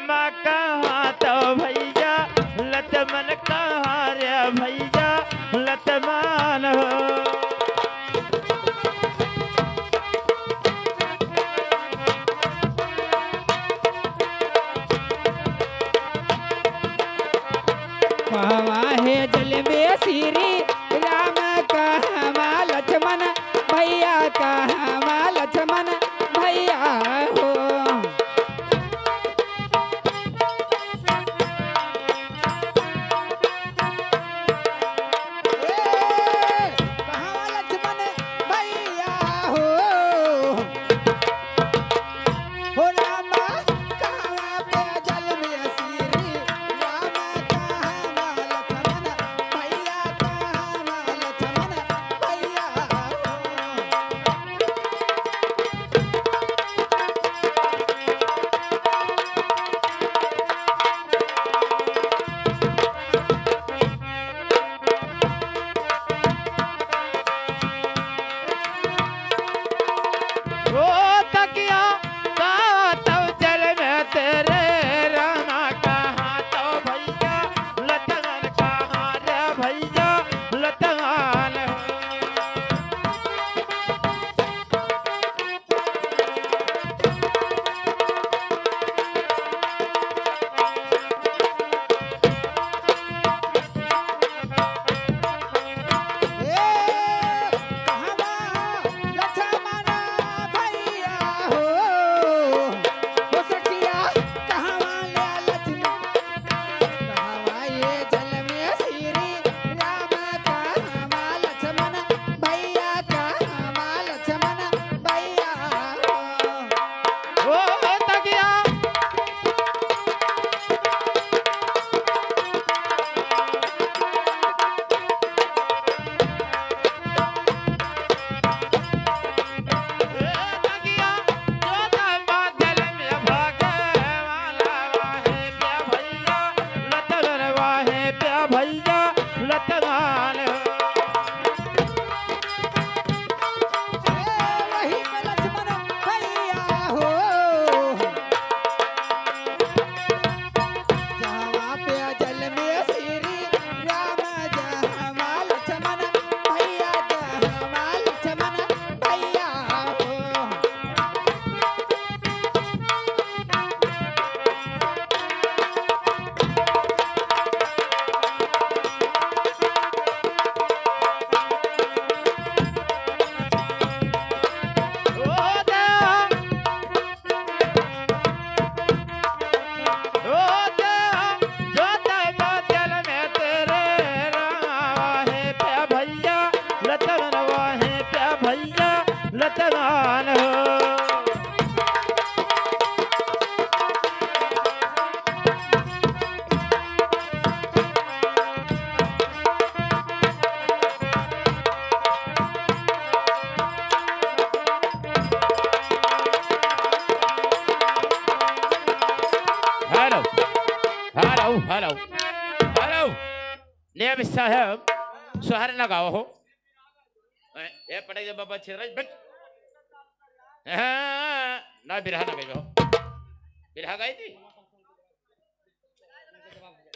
रामा कहाँ तो भैया लक्ष्मण कहाँ रे भैया लक्ष्मण हो। कहवा है जल में श्री राम कहवा लक्ष्मण भैया कहवा लक्ष्मण भैया हो। कहवा लक्ष्मण भैया हो रामा कहवा पे जल में श्री राम कहवा लक्ष्मण भैया कहवा लक्ष्मण भैया ओ तकिया कहाँ तो जल में तेरे रामा कहाँ तो भैया लक्ष्मण कहाँ रे भैया लक्ष्मण हो। कहवा लक्ष्मण भैया हो सखिया कहवा ले लक्ष्मण कहवा ये जल में श्री राम कहवा लक्ष्मण भैया कहवा लक्ष्मण भैया ओ तकिया तकिया जोधा बादल में भागे वाला वाहे प्या भैया लक्ष्मण वाहे प्या भैया लक्ष्मण हो। वही में लक्ष्मण भैया हो जहाँ पे जल में श्री राम जहाँ लक्ष्मण भैया जहाँ लक्ष्मण भैया हो। ओ देवा ओ देवा जोधा बादल में तेरे रामा वाहे प्या भैया लक्ष्मण वाहे प्या भैया लक्ष्मण हो। Hello hello hello hello name साहब सुहार लगाओ हो ए पड़े जब बाबा छिराज बट ना बिरहा ना गई हो बिरहा गई थी